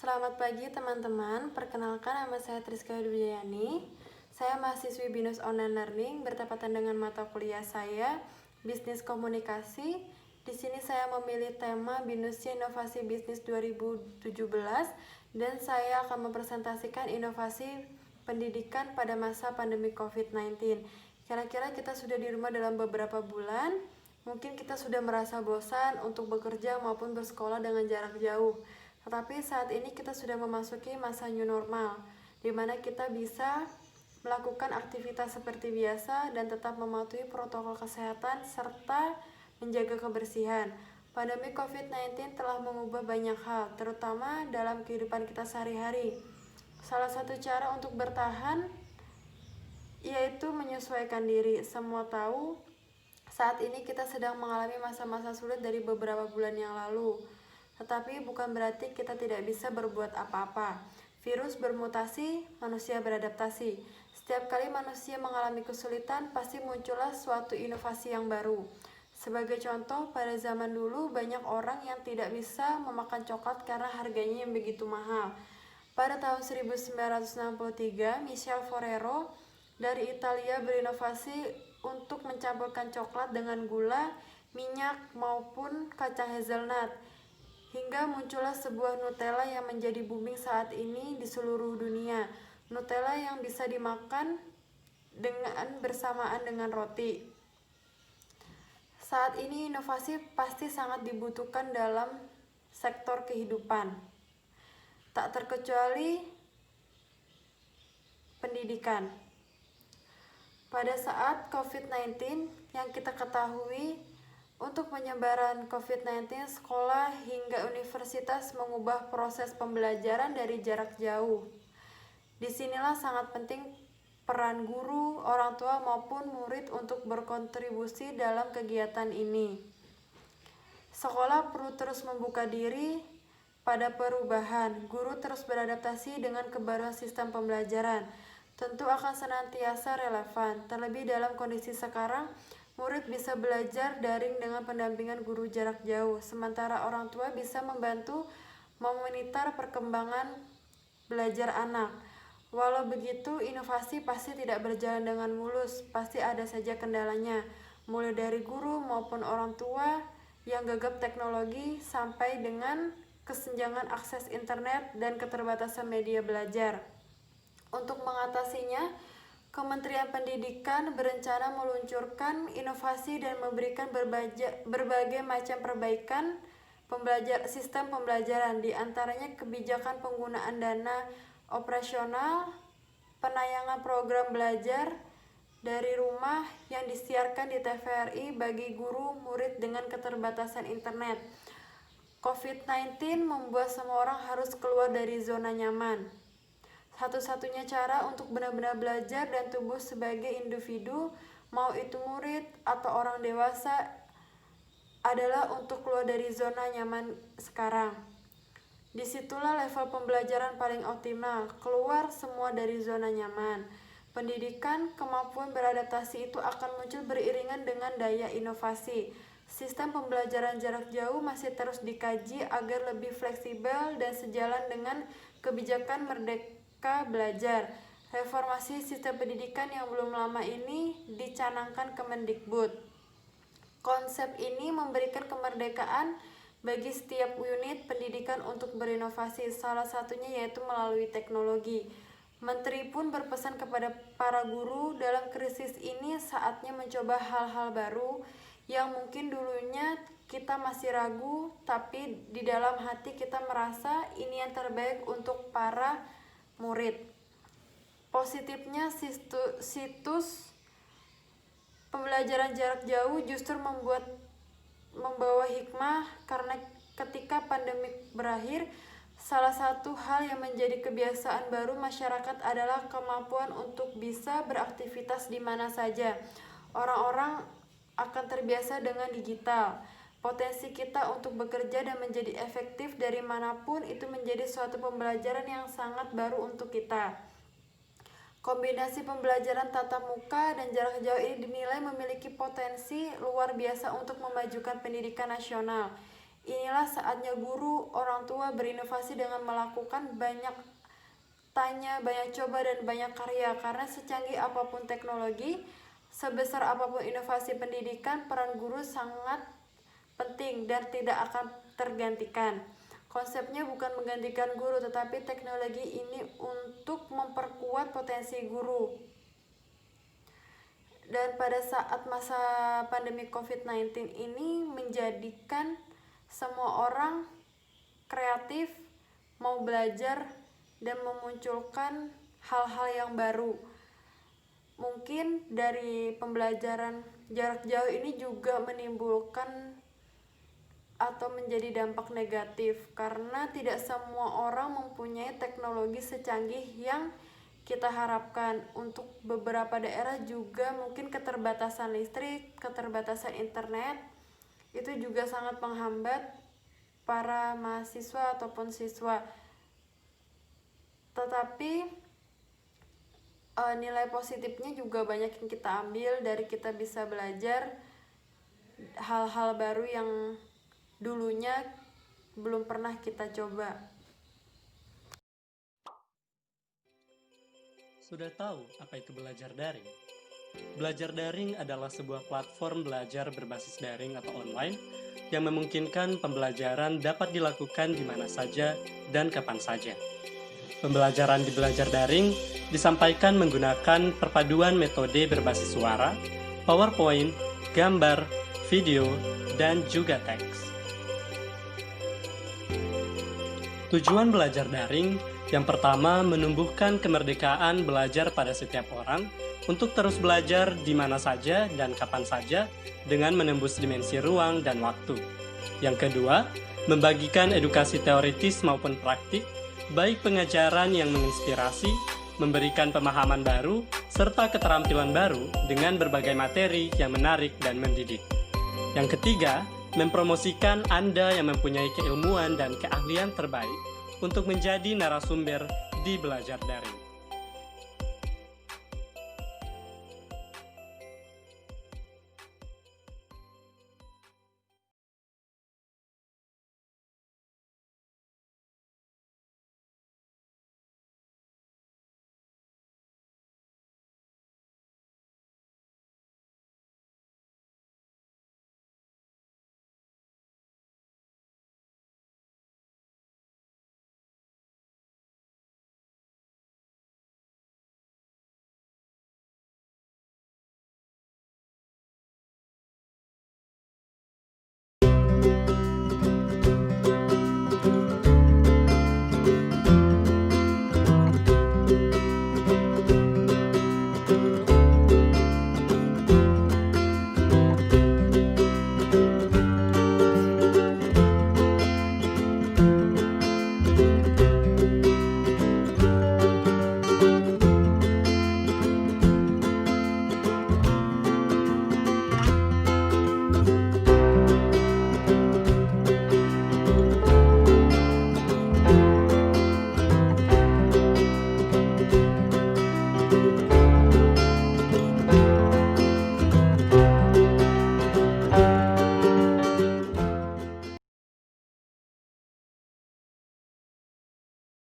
Selamat pagi teman-teman, perkenalkan nama saya Triska Duyani. Saya mahasiswi BINUS Online Learning bertepatan dengan mata kuliah saya, Bisnis Komunikasi. Di sini saya memilih tema BINUSnya Inovasi Bisnis 2017 dan saya akan mempresentasikan inovasi pendidikan pada masa pandemi COVID-19. Kira-kira kita sudah di rumah dalam beberapa bulan, mungkin kita sudah merasa bosan untuk bekerja maupun bersekolah dengan jarak jauh. Tetapi saat ini kita sudah memasuki masa new normal, di mana kita bisa melakukan aktivitas seperti biasa dan tetap mematuhi protokol kesehatan serta menjaga kebersihan. Pandemi COVID-19 telah mengubah banyak hal, terutama dalam kehidupan kita sehari-hari. Salah satu cara untuk bertahan yaitu menyesuaikan diri. Semua tahu saat ini kita sedang mengalami masa-masa sulit dari beberapa bulan yang lalu. Tetapi bukan berarti kita tidak bisa berbuat apa-apa. Virus bermutasi, manusia beradaptasi. Setiap kali manusia mengalami kesulitan, pasti muncullah suatu inovasi yang baru. Sebagai contoh, pada zaman dulu banyak orang yang tidak bisa memakan coklat karena harganya yang begitu mahal. Pada tahun 1963, Michel Ferrero dari Italia berinovasi untuk mencampurkan coklat dengan gula, minyak, maupun kacang hazelnut. Hingga muncullah sebuah Nutella yang menjadi booming saat ini di seluruh dunia. Nutella yang bisa dimakan bersamaan dengan roti. Saat ini inovasi pasti sangat dibutuhkan dalam sektor kehidupan. Tak terkecuali pendidikan. Pada saat COVID-19 yang kita ketahui, untuk penyebaran COVID-19, sekolah hingga universitas mengubah proses pembelajaran dari jarak jauh. Disinilah sangat penting peran guru, orang tua maupun murid untuk berkontribusi dalam kegiatan ini. Sekolah perlu terus membuka diri pada perubahan. Guru terus beradaptasi dengan kebaruan sistem pembelajaran. Tentu akan senantiasa relevan. Terlebih dalam kondisi sekarang, murid bisa belajar daring dengan pendampingan guru jarak jauh, sementara orang tua bisa membantu memonitor perkembangan belajar anak. Walau begitu, inovasi pasti tidak berjalan dengan mulus, pasti ada saja kendalanya, mulai dari guru maupun orang tua yang gagap teknologi sampai dengan kesenjangan akses internet dan keterbatasan media belajar. Untuk mengatasinya, Kementerian Pendidikan berencana meluncurkan inovasi dan memberikan berbagai macam perbaikan sistem pembelajaran, di antaranya kebijakan penggunaan dana operasional, penayangan program belajar dari rumah yang disiarkan di TVRI bagi guru murid dengan keterbatasan internet. COVID-19 membuat semua orang harus keluar dari zona nyaman. Satu-satunya cara untuk benar-benar belajar dan tumbuh sebagai individu, mau itu murid atau orang dewasa, adalah untuk keluar dari zona nyaman sekarang. Disitulah level pembelajaran paling optimal, keluar semua dari zona nyaman. Pendidikan, kemampuan beradaptasi itu akan muncul beriringan dengan daya inovasi. Sistem pembelajaran jarak jauh masih terus dikaji agar lebih fleksibel dan sejalan dengan kebijakan merdeka belajar. Reformasi sistem pendidikan yang belum lama ini dicanangkan Kemendikbud. Konsep ini memberikan kemerdekaan bagi setiap unit pendidikan untuk berinovasi, salah satunya yaitu melalui teknologi. Menteri pun berpesan kepada para guru dalam krisis ini saatnya mencoba hal-hal baru yang mungkin dulunya kita masih ragu, tapi di dalam hati kita merasa ini yang terbaik untuk para murid. Positifnya, situs pembelajaran jarak jauh justru membawa hikmah, karena ketika pandemi berakhir, salah satu hal yang menjadi kebiasaan baru masyarakat adalah kemampuan untuk bisa beraktivitas di mana saja. Orang-orang akan terbiasa dengan digital. Potensi kita untuk bekerja dan menjadi efektif dari manapun itu menjadi suatu pembelajaran yang sangat baru untuk kita. Kombinasi pembelajaran tatap muka dan jarak jauh ini dinilai memiliki potensi luar biasa untuk memajukan pendidikan nasional. Inilah saatnya guru, orang tua berinovasi dengan melakukan banyak tanya, banyak coba, dan banyak karya. Karena secanggih apapun teknologi, sebesar apapun inovasi pendidikan, peran guru sangat penting dan tidak akan tergantikan. Konsepnya bukan menggantikan guru, tetapi teknologi ini untuk memperkuat potensi guru. Dan pada saat masa pandemi COVID-19 ini menjadikan semua orang kreatif, mau belajar, dan memunculkan hal-hal yang baru. Mungkin dari pembelajaran jarak jauh ini juga menimbulkan atau menjadi dampak negatif, karena tidak semua orang mempunyai teknologi secanggih yang kita harapkan. Untuk beberapa daerah juga mungkin keterbatasan listrik, keterbatasan internet itu juga sangat menghambat para mahasiswa ataupun siswa. Tetapi nilai positifnya juga banyak yang kita ambil dari kita bisa belajar hal-hal baru yang dulunya belum pernah kita coba. Sudah tahu apa itu belajar daring? Belajar daring adalah sebuah platform belajar berbasis daring atau online yang memungkinkan pembelajaran dapat dilakukan di mana saja dan kapan saja. Pembelajaran di belajar daring disampaikan menggunakan perpaduan metode berbasis suara, PowerPoint, gambar, video, dan juga teks. Tujuan belajar daring yang pertama, menumbuhkan kemerdekaan belajar pada setiap orang untuk terus belajar di mana saja dan kapan saja dengan menembus dimensi ruang dan waktu. Yang kedua, membagikan edukasi teoritis maupun praktik, baik pengajaran yang menginspirasi, memberikan pemahaman baru, serta keterampilan baru dengan berbagai materi yang menarik dan mendidik. Yang ketiga, mempromosikan Anda yang mempunyai keilmuan dan keahlian terbaik untuk menjadi narasumber di belajar daring.